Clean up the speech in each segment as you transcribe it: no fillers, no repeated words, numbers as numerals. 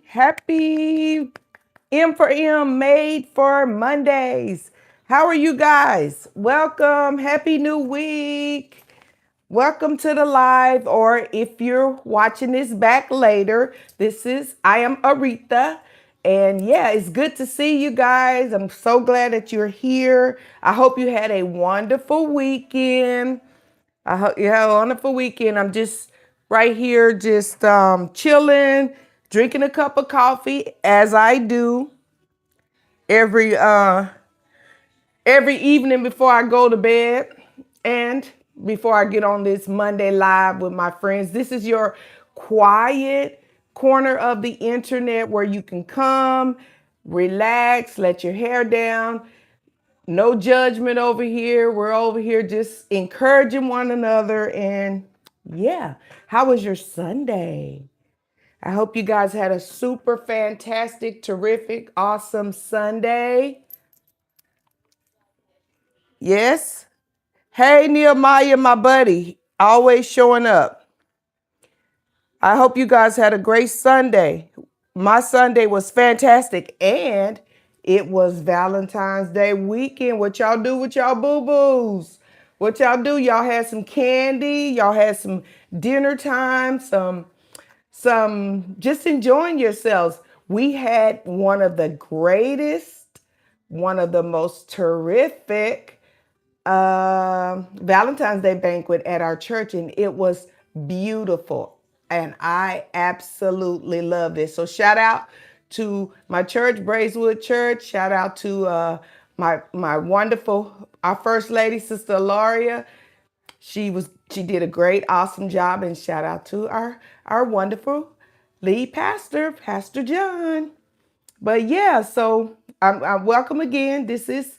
Happy M for M made for Mondays. How are you guys? Welcome. Happy new week. Welcome to the live, or if you're watching this back later, I am Aretha. And yeah, it's good to see you guys. I'm so glad that you're here. I hope you had a wonderful weekend. I hope you had a wonderful weekend. I'm just right here, just chilling, drinking a cup of coffee, as I do every every evening before I go to bed and before I get on this Monday live with my friends. This is your quiet corner of the internet where you can come, relax, let your hair down. No judgment over here. We're over here just encouraging one another. And yeah, how was your Sunday? I hope you guys had a super fantastic, terrific, awesome Sunday. Yes. Hey, Nehemiah, my buddy, always showing up. I hope you guys had a great Sunday. My Sunday was fantastic, and it was Valentine's Day weekend. What y'all do with y'all boo-boos? What y'all do? Y'all had some candy, y'all had some dinner time, some just enjoying yourselves. We had one of the greatest, one of the most terrific Valentine's Day banquet at our church, and it was beautiful. And I absolutely loved it. So shout out to my church, Braeswood Church. Shout out to my wonderful, our First Lady, Sister Loria. She did a great, awesome job. And shout out to our wonderful lead pastor, Pastor John. But yeah, so I'm welcome again. This is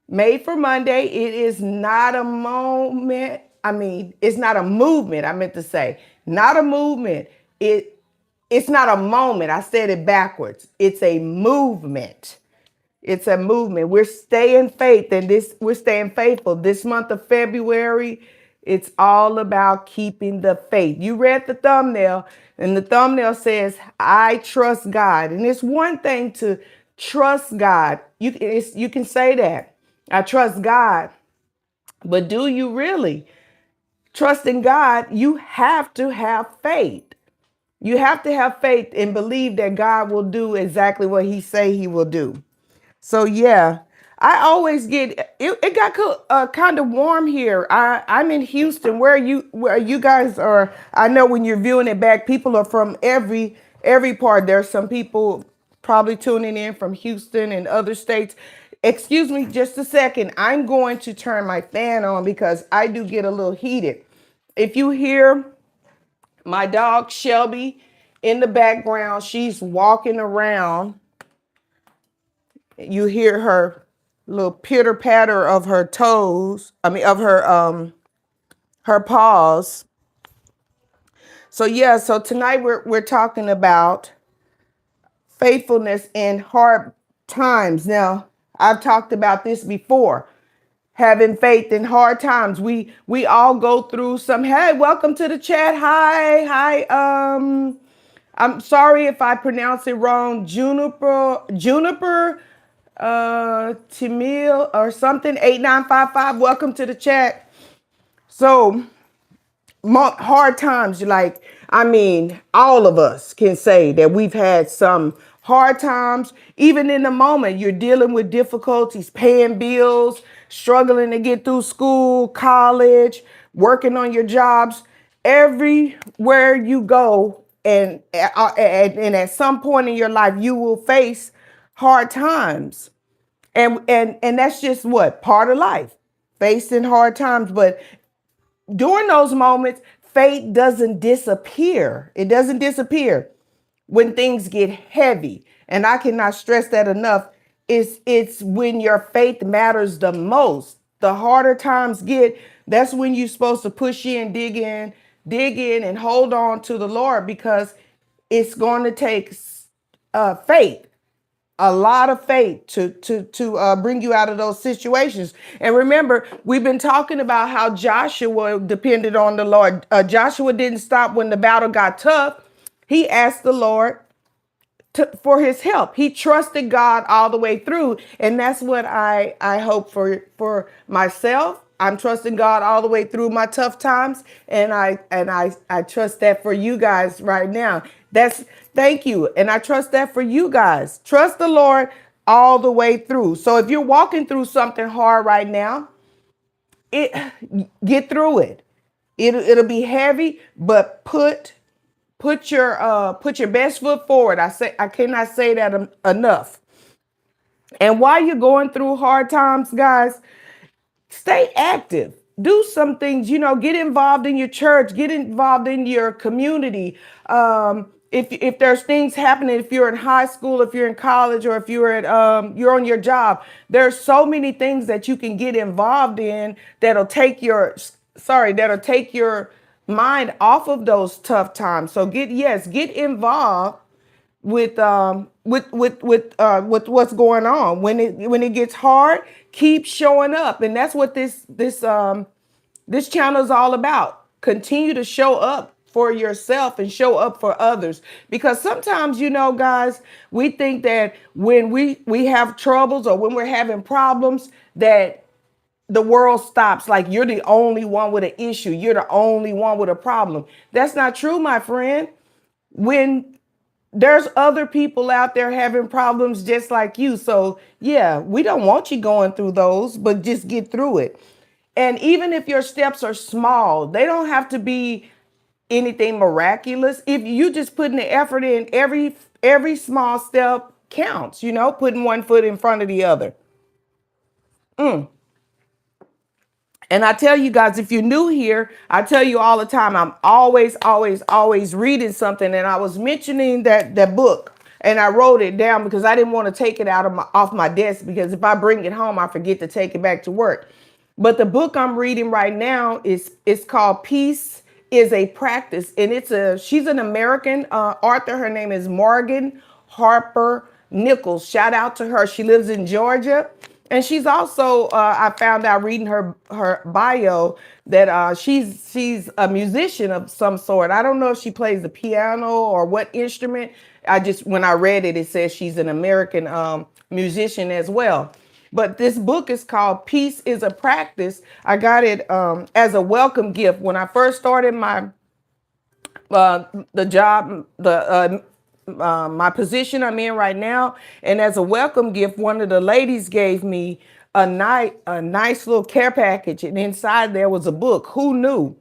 Made for Monday. It is not a moment. It's not a movement. I meant to say, not a movement. It's not a moment. I said it backwards. It's a movement. It's a movement. We're staying faith, and we're staying faithful. This month of February, it's all about keeping the faith. You read the thumbnail, and the thumbnail says, "I trust God." And it's one thing to trust God. You can say that. I trust God. But do you really trust in God? You have to have faith. You have to have faith and believe that God will do exactly what he say he will do. So yeah, I always get it got kind of warm here. I'm in Houston. Where you guys are? I know when you're viewing it back, people are from every part. There's some people probably tuning in from Houston and other states. Excuse me just a second. I'm going to turn my fan on because I do get a little heated. If you hear my dog Shelby in the background, she's walking around. You hear her little pitter patter of her toes. Of her paws. So yeah, so tonight we're talking about faithfulness in hard times. Now, I've talked about this before. Having faith in hard times. We all go through some. Hey, welcome to the chat. Hi. I'm sorry if I pronounce it wrong. Juniper Timil or something, 8955. Welcome to the chat. So hard times, all of us can say that we've had some hard times. Even in the moment, you're dealing with difficulties, paying bills, struggling to get through school, college, working on your jobs. Everywhere you go, and at some point in your life, you will face hard times. And that's just what part of life, facing hard times. But during those moments, faith doesn't disappear. It doesn't disappear when things get heavy. And I cannot stress that enough. It's when your faith matters the most. The harder times get, that's when you're supposed to push in, dig in, and hold on to the Lord, because it's going to take faith, a lot of faith to bring you out of those situations. And remember, we've been talking about how Joshua depended on the Lord. Joshua didn't stop when the battle got tough. He asked the Lord for his help. He trusted God all the way through. And that's what I hope for myself. I'm trusting God all the way through my tough times. And I trust that for you guys right now. That's thank you. And I trust that for you guys. Trust the Lord all the way through. So if you're walking through something hard right now, it get through it. It'll be heavy, but put your best foot forward. I cannot say that enough. And while you're going through hard times, guys, stay active. Do some things, get involved in your church, get involved in your community. If there's things happening, if you're in high school, if you're in college, or if you're on your job, there's so many things that you can get involved in that'll take your mind off of those tough times. So get involved with what's going on. When it gets hard, keep showing up. And that's what this channel is all about. Continue to show up for yourself and show up for others, because sometimes, guys, we think that when we have troubles, or when we're having problems, that the world stops. Like, you're the only one with an issue, you're the only one with a problem. That's not true, my friend. When there's other people out there having problems just like you. So yeah, we don't want you going through those, but just get through it. And even if your steps are small, they don't have to be anything miraculous. If you just putting the effort in, every small step counts, putting one foot in front of the other. And I tell you guys, if you're new here, I tell you all the time, I'm always, always, always reading something. And I was mentioning that book, and I wrote it down because I didn't want to take it off my desk, because if I bring it home, I forget to take it back to work. But the book I'm reading right now is called Peace is a Practice. And she's an American author. Her name is Morgan Harper Nichols. Shout out to her. She lives in Georgia. And she's also, I found out reading her bio that she's a musician of some sort. I don't know if she plays the piano or what instrument. When I read it, it says she's an American musician as well. But this book is called Peace is a Practice. I got it as a welcome gift when I first started the job, my position I'm in right now. And as a welcome gift, one of the ladies gave me a nice little care package, and inside there was a book. Who knew?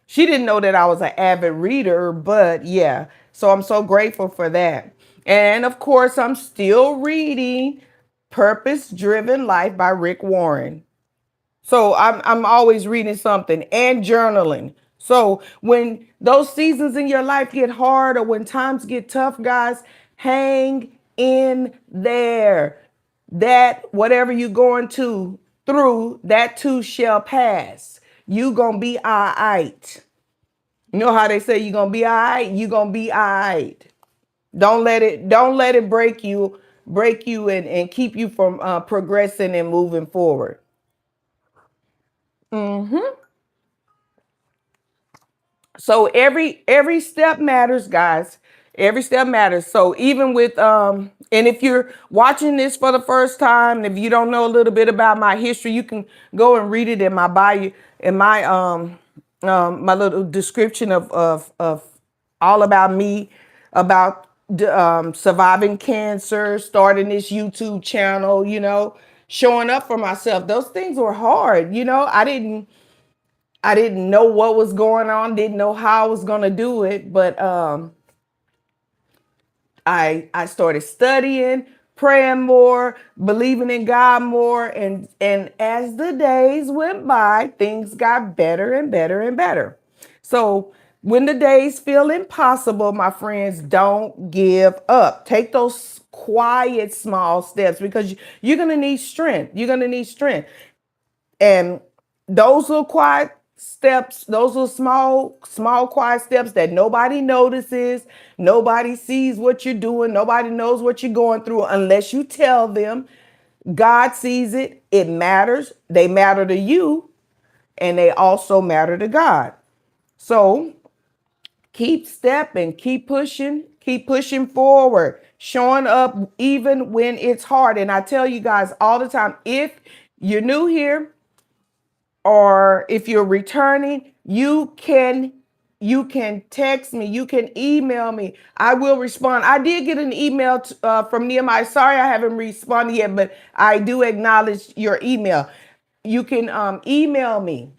She didn't know that I was an avid reader, but yeah. So I'm so grateful for that. And of course, I'm still reading Purpose Driven Life by Rick Warren. So I'm always reading something and journaling. So when those seasons in your life get hard, or when times get tough, guys, hang in there. That whatever you're going through, that too shall pass. You gonna be all right. You know how they say you're gonna be all right? You gonna be all right. Don't let it break you and keep you from progressing and moving forward. So every step matters, guys. Every step matters. So even with and if you're watching this for the first time, and if you don't know a little bit about my history, you can go and read it in my bio, in my little description of all about me, about surviving cancer, starting this YouTube channel, showing up for myself. Those things were hard. I didn't know what was going on, didn't know how I was going to do it, but I started studying, praying more, believing in God more, and as the days went by, things got better and better and better. So when the days feel impossible, my friends, don't give up. Take those quiet, small steps, because you're going to need strength. You're going to need strength. And those little quiet steps, those little small quiet steps that nobody notices, nobody sees what you're doing, nobody knows what you're going through unless you tell them. God sees it. It matters. They matter to you, and they also matter to God. So keep stepping, keep pushing forward. showing up even when it's hard. And I tell you guys all the time, if you're new here or if you're returning, you can text me, you can email me. I will respond. I did get an email from Nehemiah. Sorry, I haven't responded yet, but I do acknowledge your email. You can email me.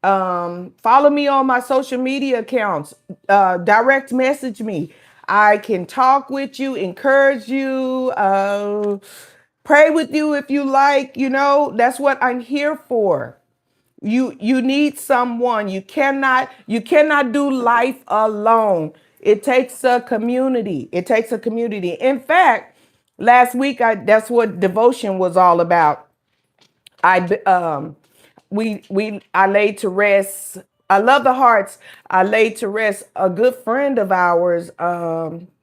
Follow me on my social media accounts. Direct message me. I can talk with you, encourage you, pray with you if you like. That's what I'm here for. You need someone. You cannot do life alone. It takes a community. It takes a community. In fact, last week that's what devotion was all about. I laid to rest. I love the hearts. I laid to rest a good friend of ours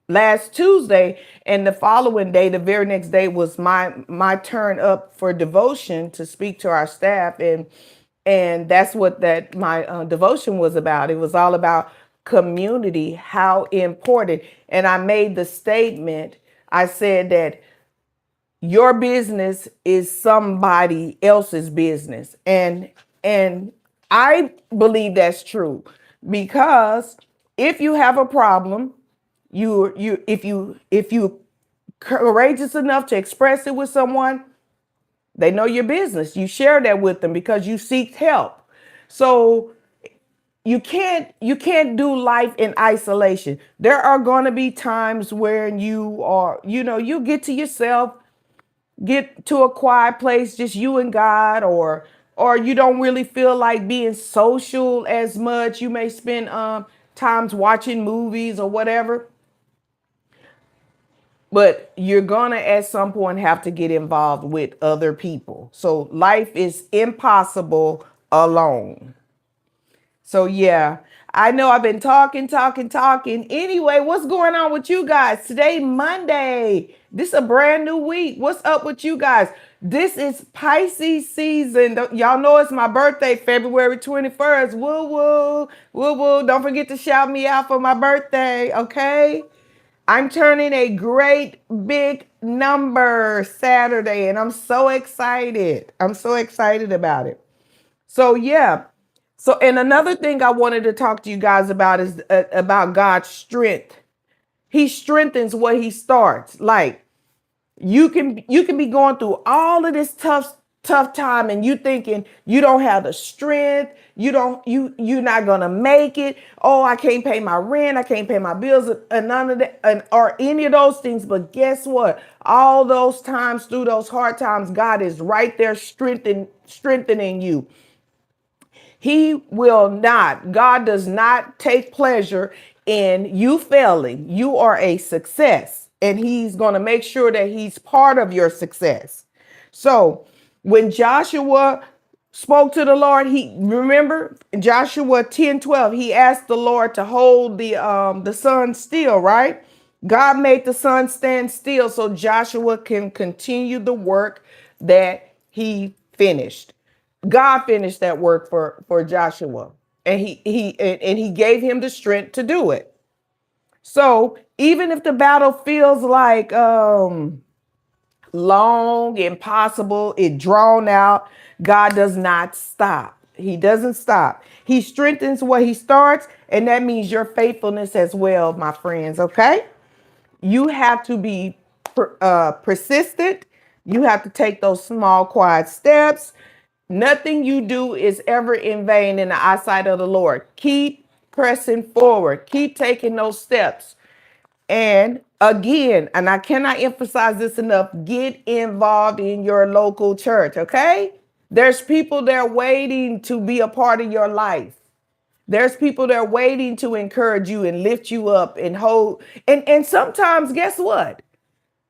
last Tuesday, and the following day, the very next day, was my turn up for devotion to speak to our staff, and that's what that my devotion was about. It was all about community, how important. And I made the statement. I said that your business is somebody else's business, and I believe that's true, because if you have a problem, if you courageous enough to express it with someone, they know your business. You share that with them because you seek help. So you can't do life in isolation. There are going to be times where you get to yourself, get to a quiet place, just you and God, or you don't really feel like being social as much. You may spend times watching movies or whatever, but you're gonna at some point have to get involved with other people. So life is impossible alone. So yeah, I know I've been talking, talking, talking. Anyway, what's going on with you guys? Today, Monday. This is a brand new week. What's up with you guys? This is Pisces season. Y'all know it's my birthday, February 21st. Woo woo, woo woo. Don't forget to shout me out for my birthday, okay? I'm turning a great big number Saturday, and I'm so excited. I'm so excited about it. So yeah. So, and another thing I wanted to talk to you guys about is about God's strength. He strengthens what he starts. Like you can be going through all of this tough time, and you thinking you don't have the strength. You're not gonna make it. Oh, I can't pay my rent. I can't pay my bills, and none of that, or any of those things. But guess what? All those times, through those hard times, God is right there strengthening you. God does not take pleasure in you failing. You are a success, and he's going to make sure that he's part of your success. So when Joshua spoke to the Lord, remember in Joshua 10:12, he asked the Lord to hold the sun still, right? God made the sun stand still so Joshua can continue the work that he finished. God finished that work for Joshua, and he gave him the strength to do it. So even if the battle feels like long, impossible, it drawn out, God does not stop. He doesn't stop. He strengthens what he starts, and that means your faithfulness as well, my friends. Okay, you have to be persistent. You have to take those small, quiet steps. Nothing you do is ever in vain in the eyesight of the Lord. Keep pressing forward. Keep taking those steps. And again, and I cannot emphasize this enough, get involved in your local church, okay? There's people there waiting to be a part of your life. There's people there waiting to encourage you and lift you up and hold. And sometimes, guess what?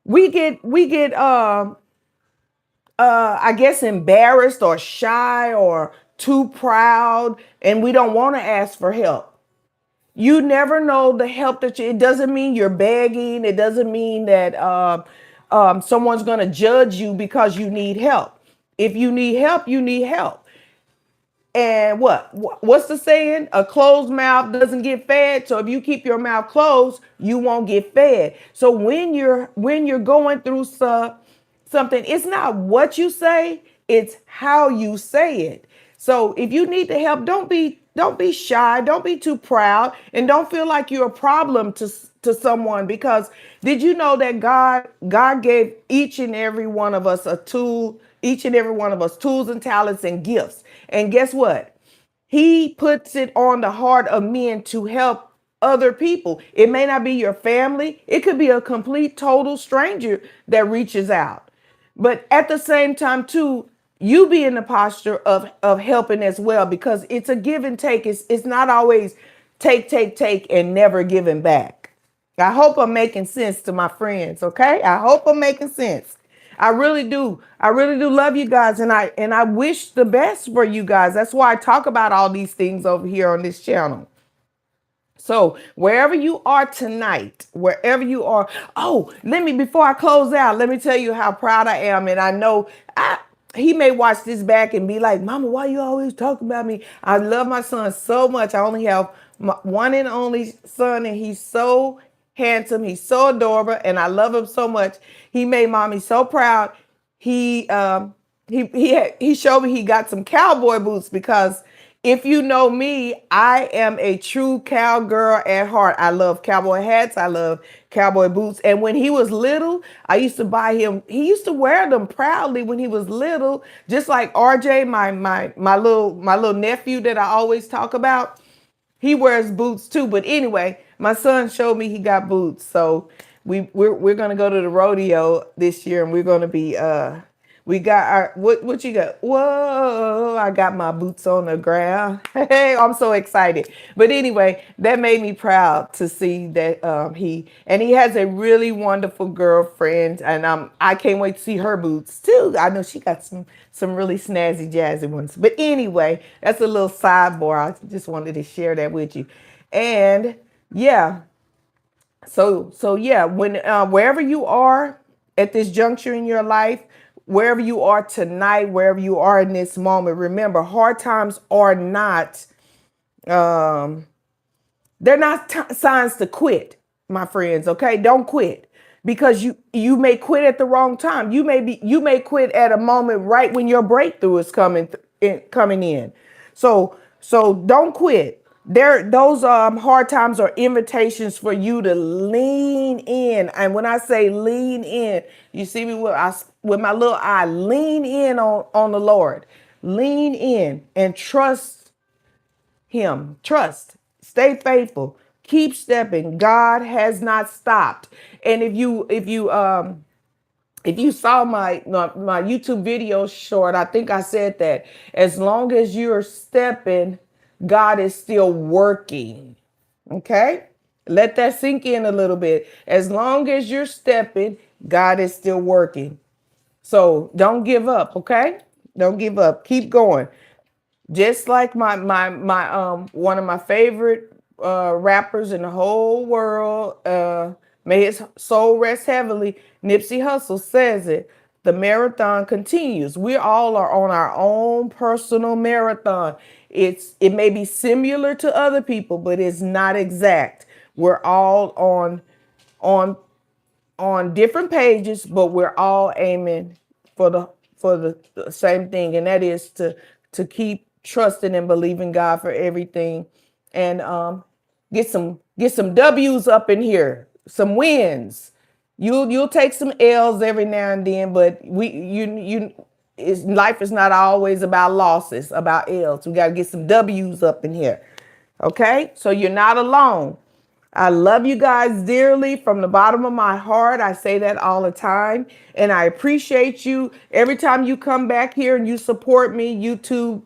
We get I guess embarrassed or shy or too proud, and we don't want to ask for help. You never know the help it doesn't mean you're begging. It doesn't mean that someone's going to judge you because you need help. If you need help, you need help. And what's the saying? A closed mouth doesn't get fed. So if you keep your mouth closed, you won't get fed. So when you're going through something, it's not what you say, it's how you say it. So if you need the help, don't be shy, don't be too proud, and don't feel like you're a problem to someone, because did you know that God gave each and every one of us a tool, each and every one of us tools and talents and gifts. And guess what? He puts it on the heart of men to help other people. It may not be your family, it could be a complete total stranger that reaches out. But at the same time, too, you be in the posture of helping as well, because it's a give and take. It's not always take, and never giving back. I hope I'm making sense to my friends, okay? I hope I'm making sense. I really do. I really do love you guys, and I wish the best for you guys. That's why I talk about all these things over here on this channel. So wherever you are tonight, wherever you are, oh, before I close out, let me tell you how proud I am. And I know he may watch this back and be like, Mama, why you always talking about me? I love my son so much. I only have my one and only son, and he's so handsome. He's so adorable, and I love him so much. He made mommy so proud. He showed me he got some cowboy boots, because if you know me, I am a true cowgirl at heart. I love cowboy hats. I love cowboy boots. And when he was little, I used to buy him. He used to wear them proudly when he was little, just like RJ, my little nephew that I always talk about. He wears boots too. But anyway, my son showed me he got boots. So we're gonna go to the rodeo this year, and we're gonna be we got our what you got? Whoa, I got my boots on the ground. Hey, I'm so excited. But anyway, that made me proud to see that he has a really wonderful girlfriend, and I can't wait to see her boots too. I know she got some really snazzy jazzy ones. But anyway, that's a little sidebar. I just wanted to share that with you. And yeah, so yeah, when wherever you are at this juncture in your life, wherever you are tonight, wherever you are in this moment, remember, hard times are not um they're not signs to quit, my friends. Okay, don't quit, because you may quit at the wrong time. You may quit at a moment right when your breakthrough is coming in. So don't quit. Those hard times are invitations for you to lean in. And when I say lean in, you see me with my little eye, lean in on the Lord. Lean in and trust him. Trust. Stay faithful. Keep stepping. God has not stopped. And if you saw my YouTube video short, I think I said that as long as you're stepping, God is still working. Okay? Let that sink in a little bit. As long as you're stepping, God is still working. So don't give up, okay? Don't give up. Keep going. Just like my one of my favorite rappers in the whole world, may his soul rest heavily, Nipsey Hussle says it. The marathon continues. We all are on our own personal marathon. It may be similar to other people, but it's not exact. We're all on on different pages, but we're all aiming for the same thing, and that is to keep trusting and believing God for everything, and get some W's up in here, some wins. You'll take some L's every now and then, but life is not always about losses, about L's. We got to get some W's up in here. Okay, so you're not alone. I love you guys dearly from the bottom of my heart. I say that all the time. And I appreciate you. Every time you come back here and you support me, YouTube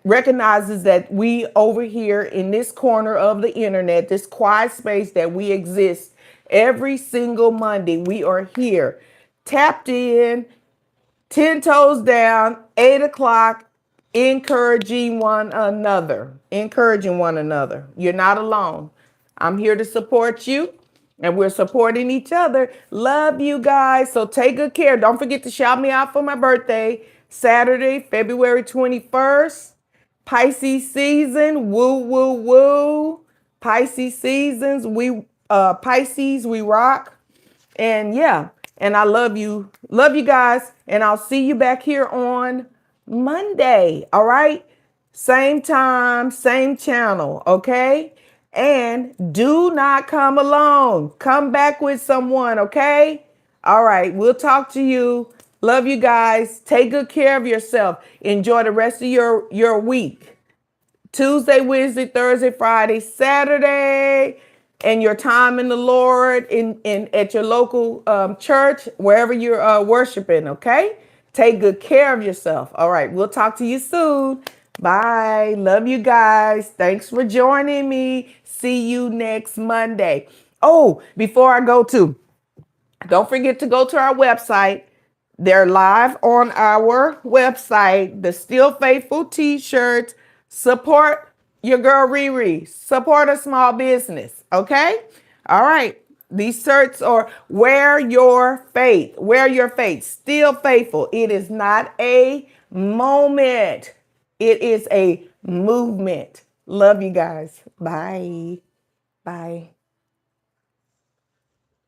recognizes that we over here in this corner of the internet, this quiet space, that we exist every single Monday. We are here, tapped in, 10 toes down, 8 o'clock, encouraging one another. Encouraging one another. You're not alone. I'm here to support you, and we're supporting each other. Love you guys. So take good care. Don't forget to shout me out for my birthday. Saturday, February 21st. Pisces season, woo, woo, woo. Pisces seasons, Pisces, we rock. And yeah, and I love you. Love you guys. And I'll see you back here on Monday. All right. Same time, same channel. Okay. And do not come alone. Come back with someone. Okay. All right. We'll talk to you. Love you guys. Take good care of yourself. Enjoy the rest of your week. Tuesday, Wednesday, Thursday, Friday, Saturday, and your time in the Lord in at your local church, wherever you're worshiping. Okay, take good care of yourself. All right, we'll talk to you soon. Bye. Love you guys. Thanks for joining me. See you next Monday. Oh, before I go to, don't forget to go to our website. They're live on our website. The Still Faithful t-shirts. Support your girl Rere. Support a small business. Okay? All right. These shirts are wear your faith. Wear your faith. Still faithful. It is not a moment. It is a movement. Love you guys. Bye. Bye.